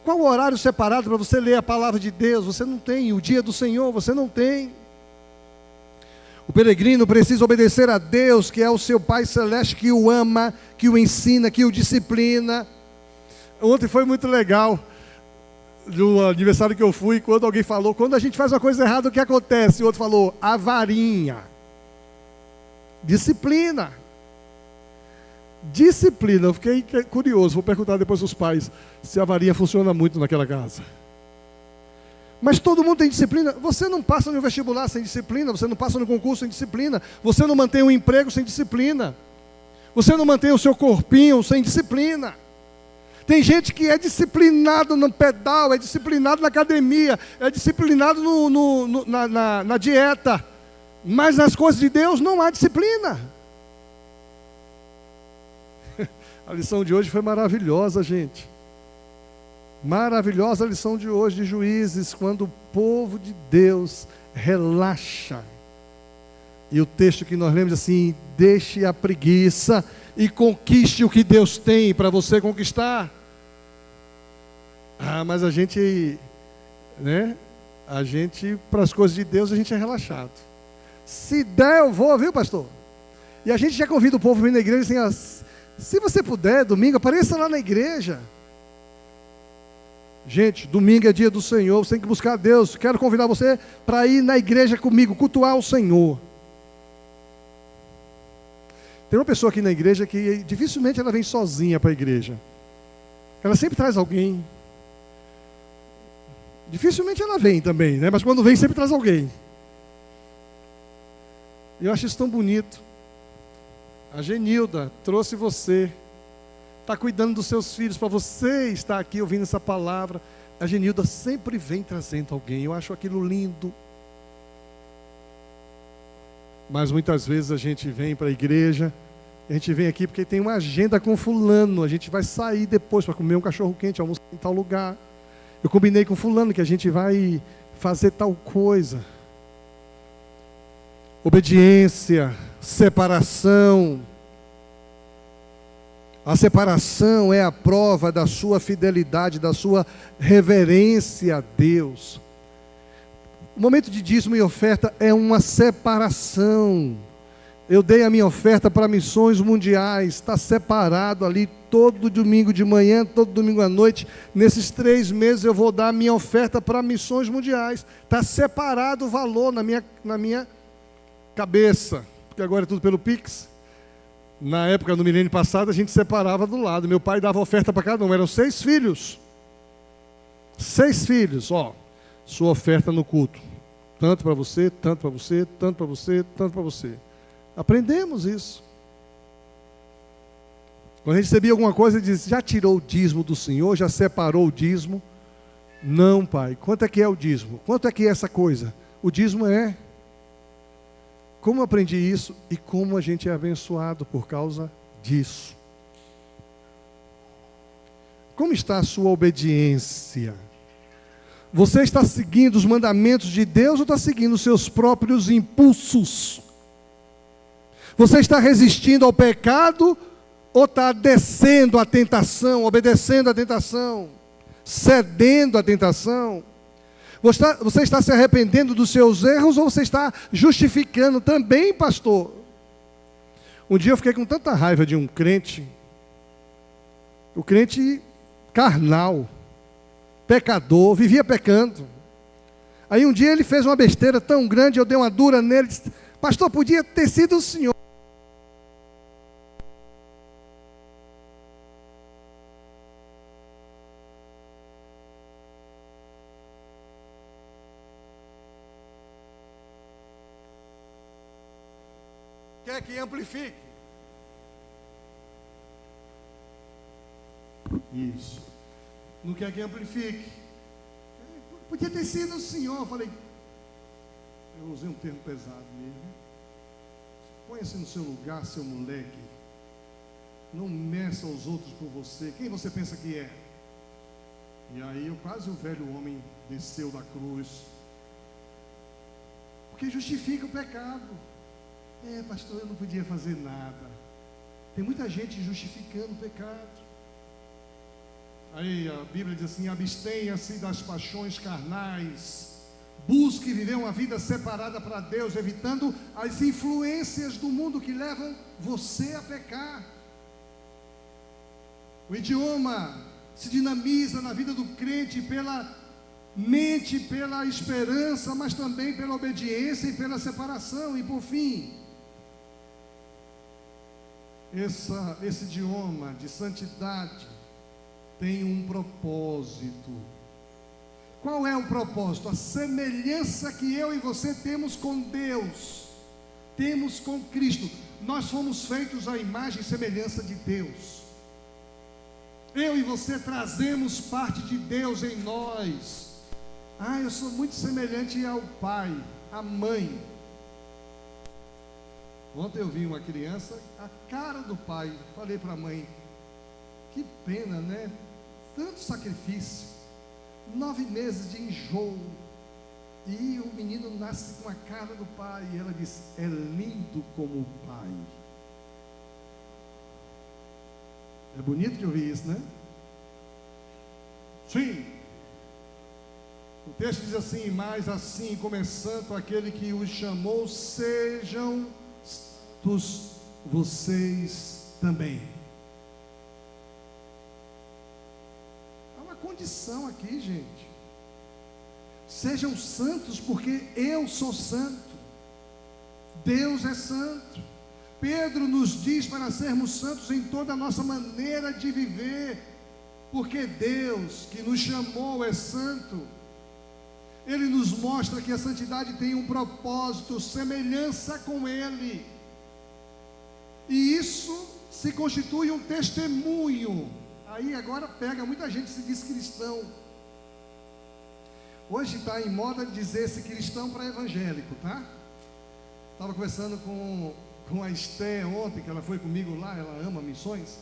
Qual o horário separado para você ler a palavra de Deus? Você não tem. O dia do Senhor, você não tem. O peregrino precisa obedecer a Deus, que é o seu Pai Celeste, que o ama, que o ensina, que o disciplina. Ontem foi muito legal, no aniversário que eu fui, quando alguém falou, quando a gente faz uma coisa errada, o que acontece? O outro falou, a varinha. Disciplina. Disciplina. Eu fiquei curioso, vou perguntar depois aos pais, se a varinha funciona muito naquela casa. Mas todo mundo tem disciplina. Você não passa no vestibular sem disciplina, você não passa no concurso sem disciplina, você não mantém um emprego sem disciplina, você não mantém o seu corpinho sem disciplina. Tem gente que é disciplinado no pedal, é disciplinado na academia, é disciplinado na dieta, mas nas coisas de Deus não há disciplina. A lição de hoje foi maravilhosa, gente. Maravilhosa a lição de hoje de Juízes, quando o povo de Deus relaxa. E o texto que nós lemos assim: deixe a preguiça e conquiste o que Deus tem para você conquistar. Mas a gente, para as coisas de Deus, a gente é relaxado. Se der, eu vou, viu, pastor? E a gente já convida o povo a vir na igreja assim: se você puder, domingo, apareça lá na igreja. Gente, domingo é dia do Senhor, você tem que buscar a Deus. Quero convidar você para ir na igreja comigo, cultuar o Senhor. Tem uma pessoa aqui na igreja que dificilmente ela vem sozinha para a igreja. Ela sempre traz alguém. Dificilmente ela vem também, mas quando vem sempre traz alguém. Eu acho isso tão bonito. A Genilda trouxe você, está cuidando dos seus filhos, para você estar aqui ouvindo essa palavra. A Genilda sempre vem trazendo alguém, eu acho aquilo lindo. Mas muitas vezes a gente vem para a igreja, a gente vem aqui porque tem uma agenda com fulano, a gente vai sair depois para comer um cachorro quente, almoçar em tal lugar. Eu combinei com fulano que a gente vai fazer tal coisa. Obediência, separação. A separação é a prova da sua fidelidade, da sua reverência a Deus. O momento de dízimo e oferta é uma separação. Eu dei a minha oferta para missões mundiais, está separado ali todo domingo de manhã, todo domingo à noite. Nesses 3 meses eu vou dar a minha oferta para missões mundiais. Está separado o valor na minha cabeça, porque agora é tudo pelo Pix. Na época, no milênio passado, a gente separava do lado. Meu pai dava oferta para cada um, eram 6 filhos. 6 filhos, sua oferta no culto. Tanto para você, tanto para você, tanto para você, tanto para você. Aprendemos isso. Quando a gente recebia alguma coisa, ele dizia: já tirou o dízimo do Senhor? Já separou o dízimo? Não, pai. Quanto é que é o dízimo? Quanto é que é essa coisa? O dízimo é... Como eu aprendi isso e como a gente é abençoado por causa disso. Como está a sua obediência? Você está seguindo os mandamentos de Deus ou está seguindo os seus próprios impulsos? Você está resistindo ao pecado ou está descendo à tentação, obedecendo à tentação, cedendo à tentação? Você está se arrependendo dos seus erros ou você está justificando também, pastor? Um dia eu fiquei com tanta raiva de um crente, o crente carnal, pecador, vivia pecando. Aí um dia ele fez uma besteira tão grande, eu dei uma dura nele, disse: pastor, podia ter sido o senhor. Quer que amplifique? Isso. Não quer que amplifique? Podia ter sido o senhor. Eu falei, eu usei um termo pesado mesmo. Põe-se no seu lugar, seu moleque. Não meça os outros por você. Quem você pensa que é? E aí quase o velho homem desceu da cruz. Porque justifica o pecado. Pastor, eu não podia fazer nada. Tem muita gente justificando o pecado. Aí a Bíblia diz assim: abstenha-se das paixões carnais, busque viver uma vida separada para Deus, evitando as influências do mundo que levam você a pecar. O idioma se dinamiza na vida do crente pela mente, pela esperança, mas também pela obediência e pela separação. E por fim, esse idioma de santidade tem um propósito. Qual é o propósito? A semelhança que eu e você temos com Deus, temos com Cristo. Nós fomos feitos à imagem e semelhança de Deus. Eu e você trazemos parte de Deus em nós. Eu sou muito semelhante ao pai, à mãe. Ontem eu vi uma criança, a cara do pai. Falei para a mãe, que pena, né? Tanto sacrifício, 9 meses de enjoo, e o menino nasce com a cara do pai. E ela disse, é lindo como o pai. É bonito de ouvir isso, né? Sim. O texto diz assim, mas assim como é santo aquele que os chamou, sejam santos vocês também. Há uma condição aqui, gente. Sejam santos porque eu sou santo. Deus é santo. Pedro nos diz para sermos santos em toda a nossa maneira de viver, porque Deus que nos chamou é santo. Ele nos mostra que a santidade tem um propósito, semelhança com Ele, e isso se constitui um testemunho. Aí agora pega, muita gente se diz cristão. Hoje está em moda dizer-se cristão para evangélico, tá? Estava conversando com a Esté ontem, que ela foi comigo lá, ela ama missões.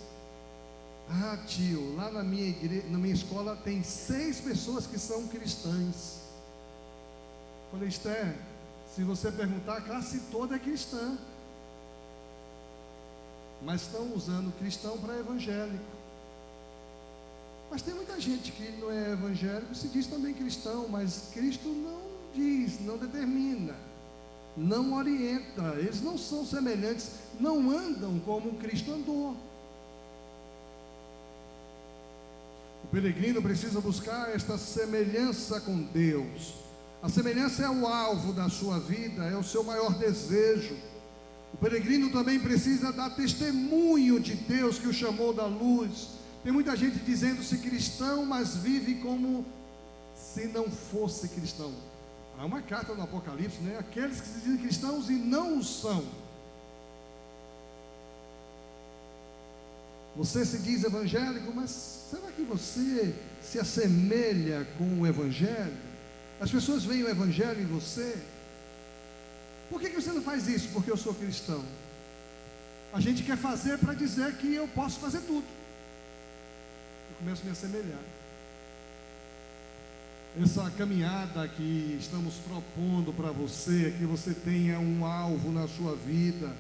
Tio, lá na minha escola tem 6 pessoas que são cristãs. Falei, Esté, se você perguntar, a classe toda é cristã, mas estão usando cristão para evangélico. Mas tem muita gente que não é evangélico, se diz também cristão, mas Cristo não diz, não determina, não orienta. Eles não são semelhantes, não andam como Cristo andou. O peregrino precisa buscar esta semelhança com Deus. A semelhança é o alvo da sua vida, é o seu maior desejo. O peregrino também precisa dar testemunho de Deus que o chamou da luz. Tem muita gente dizendo-se cristão, mas vive como se não fosse cristão. Há uma carta no Apocalipse, né? Aqueles que se dizem cristãos e não o são. Você se diz evangélico, mas será que você se assemelha com o evangelho? As pessoas veem o evangelho em você. Por que você não faz isso? Porque eu sou cristão. A gente quer fazer para dizer que eu posso fazer tudo. Eu começo a me assemelhar. Essa caminhada que estamos propondo para você, é que você tenha um alvo na sua vida.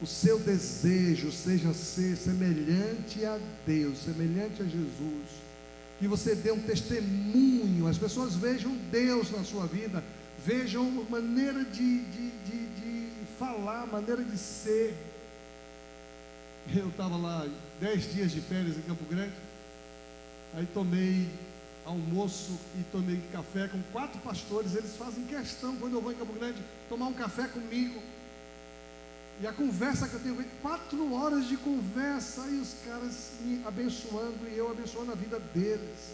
O seu desejo seja ser semelhante a Deus, semelhante a Jesus. Que você dê um testemunho, as pessoas vejam Deus na sua vida, vejam maneira de falar, maneira de ser. Eu estava lá 10 dias de férias em Campo Grande, aí tomei almoço e tomei café com 4 pastores. Eles fazem questão, quando eu vou em Campo Grande, tomar um café comigo. E a conversa que eu tenho, 4 horas de conversa, e os caras me abençoando e eu abençoando a vida deles.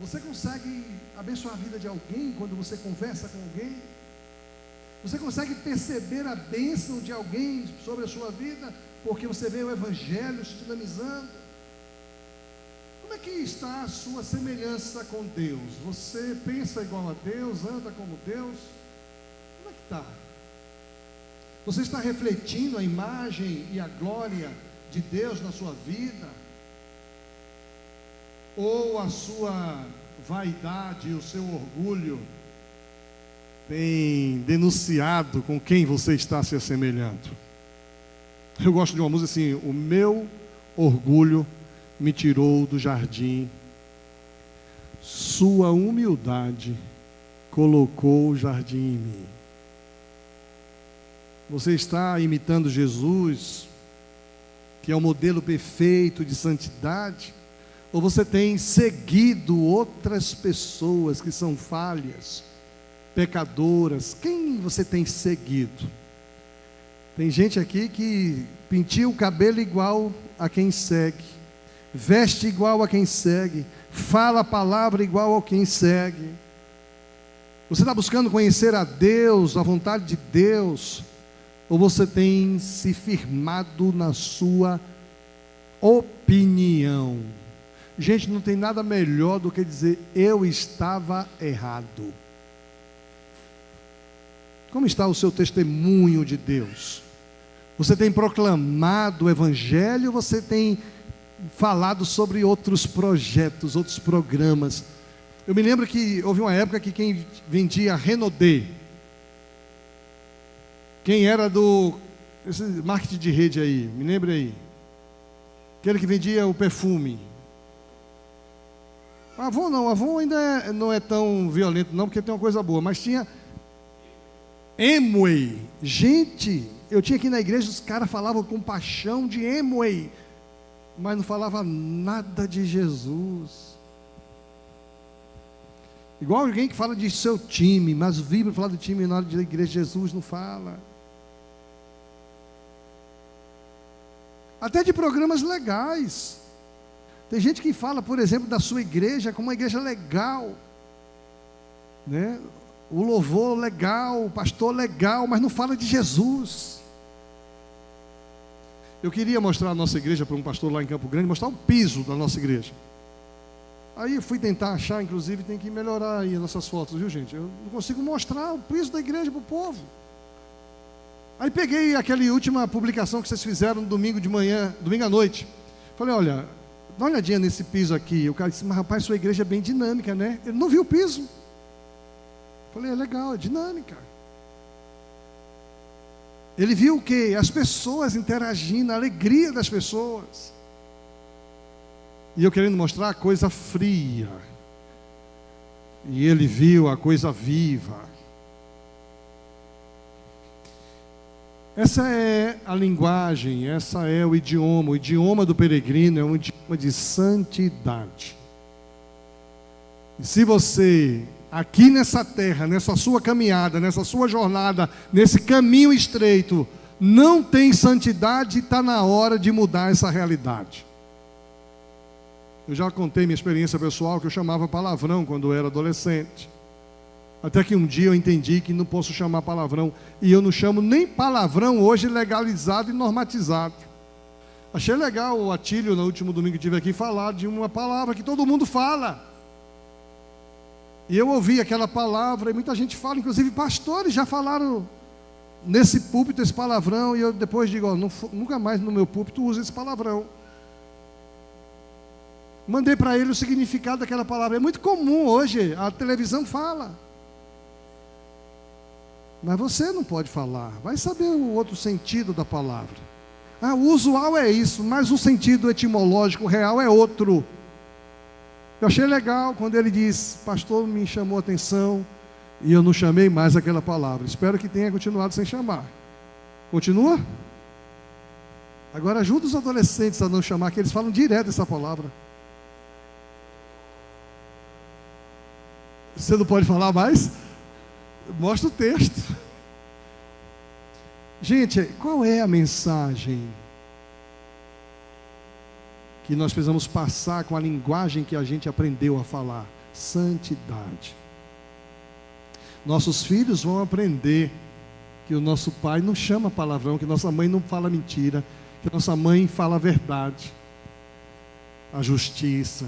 Você consegue abençoar a vida de alguém quando você conversa com alguém? Você consegue perceber a bênção de alguém sobre a sua vida, porque você vê o evangelho se dinamizando? Como é que está a sua semelhança com Deus? Você pensa igual a Deus, anda como Deus? Como é que está? Você está refletindo a imagem e a glória de Deus na sua vida? Ou a sua vaidade, o seu orgulho tem denunciado com quem você está se assemelhando? Eu gosto de uma música assim: o meu orgulho me tirou do jardim, sua humildade colocou o jardim em mim. Você está imitando Jesus, que é o modelo perfeito de santidade? Ou você tem seguido outras pessoas que são falhas, pecadoras? Quem você tem seguido? Tem gente aqui que penteia o cabelo igual a quem segue, veste igual a quem segue, fala a palavra igual ao quem segue. Você está buscando conhecer a Deus, a vontade de Deus, ou você tem se firmado na sua opinião? Gente, não tem nada melhor do que dizer: eu estava errado. Como está o seu testemunho de Deus? Você tem proclamado o Evangelho, você tem falado sobre outros projetos, outros programas? Eu me lembro que houve uma época que quem vendia Renaudê, quem era do esse marketing de rede aí, me lembre aí, aquele que vendia o perfume. A Avon não, a Avon ainda não é tão violento não, porque tem uma coisa boa, mas tinha Amway. Gente, eu tinha aqui na igreja, os caras falavam com paixão de Amway, mas não falava nada de Jesus. Igual alguém que fala de seu time, mas vibra falar do time na hora da igreja, Jesus não fala. Até de programas legais. Tem gente que fala, por exemplo, da sua igreja como uma igreja legal, né? O louvor legal, o pastor legal, mas não fala de Jesus. Eu queria mostrar a nossa igreja para um pastor lá em Campo Grande, mostrar o piso da nossa igreja. Aí eu fui tentar achar, inclusive tem que melhorar aí as nossas fotos, viu gente? Eu não consigo mostrar o piso da igreja para o povo. Aí peguei aquela última publicação que vocês fizeram no domingo de manhã, domingo à noite. Falei, olha, dá uma olhadinha nesse piso aqui. O cara disse, mas rapaz, sua igreja é bem dinâmica, né? Ele não viu o piso. Falei, é legal, é dinâmica. Ele viu o quê? As pessoas interagindo, a alegria das pessoas. E eu querendo mostrar a coisa fria. E ele viu a coisa viva. Essa é a linguagem, essa é o idioma. O idioma do peregrino é um idioma de santidade. E se você, aqui nessa terra, nessa sua caminhada, nessa sua jornada, nesse caminho estreito, não tem santidade, está na hora de mudar essa realidade. Eu já contei minha experiência pessoal, que eu chamava palavrão quando eu era adolescente. Até que um dia eu entendi que não posso chamar palavrão. E eu não chamo nem palavrão hoje legalizado e normatizado. Achei legal o Atílio, no último domingo que estive aqui, falar de uma palavra que todo mundo fala. E eu ouvi aquela palavra, e muita gente fala, inclusive pastores já falaram nesse púlpito esse palavrão. E eu depois digo, nunca mais no meu púlpito uso esse palavrão. Mandei para ele o significado daquela palavra. É muito comum hoje, a televisão fala. Mas você não pode falar. Vai saber o outro sentido da palavra. O usual é isso, mas o sentido etimológico real é outro. Eu achei legal quando ele diz, pastor, me chamou a atenção e eu não chamei mais aquela palavra. Espero que tenha continuado sem chamar. Continua? Agora ajuda os adolescentes a não chamar, que eles falam direto essa palavra. Você não pode falar mais? Mostra o texto. Gente, qual é a mensagem que nós precisamos passar com a linguagem que a gente aprendeu a falar? Santidade. Nossos filhos vão aprender que o nosso pai não chama palavrão, que nossa mãe não fala mentira, que nossa mãe fala a verdade, a justiça.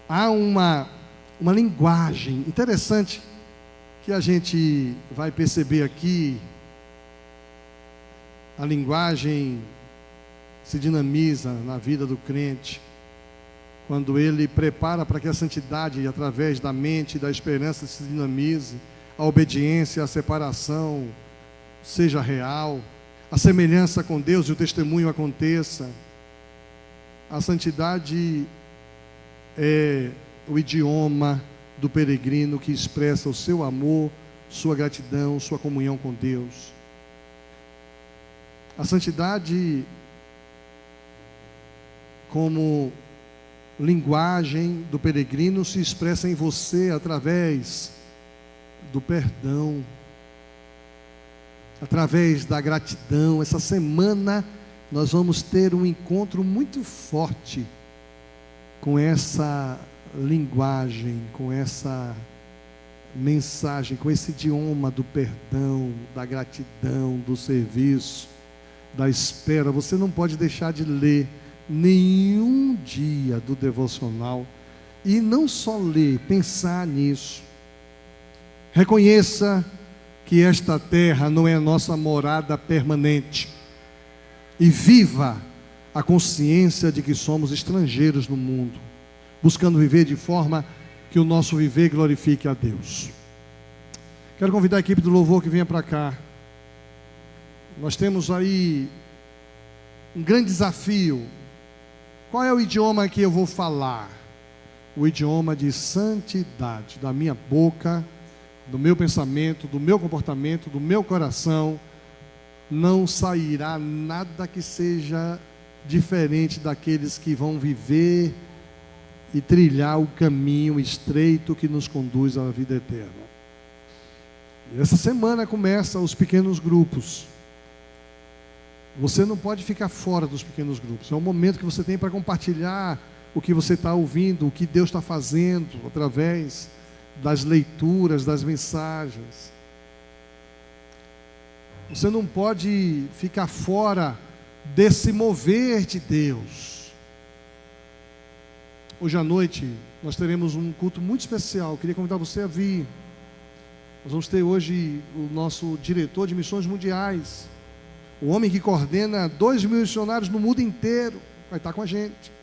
Há uma linguagem interessante que a gente vai perceber aqui. A linguagem se dinamiza na vida do crente quando ele prepara para que a santidade, através da mente e da esperança, se dinamize, a obediência, a separação seja real, a semelhança com Deus e o testemunho aconteça. A santidade é o idioma do peregrino que expressa o seu amor, sua gratidão, sua comunhão com Deus. A santidade como linguagem do peregrino se expressa em você através do perdão, através da gratidão. Essa semana nós vamos ter um encontro muito forte com essa linguagem, com essa mensagem, com esse idioma do perdão, da gratidão, do serviço, da espera. Você não pode deixar de ler nenhum dia do devocional, e não só ler, pensar nisso. Reconheça que esta terra não é a nossa morada permanente, e viva a consciência de que somos estrangeiros no mundo, buscando viver de forma que o nosso viver glorifique a Deus. Quero convidar a equipe do louvor que venha para cá. Nós temos aí um grande desafio. Qual é o idioma que eu vou falar? O idioma de santidade, da minha boca, do meu pensamento, do meu comportamento, do meu coração. Não sairá nada que seja diferente daqueles que vão viver e trilhar o caminho estreito que nos conduz à vida eterna. E essa semana começa os pequenos grupos. Você não pode ficar fora dos pequenos grupos. É um momento que você tem para compartilhar o que você está ouvindo, o que Deus está fazendo através das leituras, das mensagens. Você não pode ficar fora desse mover de Deus. Hoje à noite nós teremos um culto muito especial. Eu queria convidar você a vir. Nós vamos ter hoje o nosso diretor de missões mundiais, o homem que coordena 2.000 missionários no mundo inteiro, vai estar com a gente.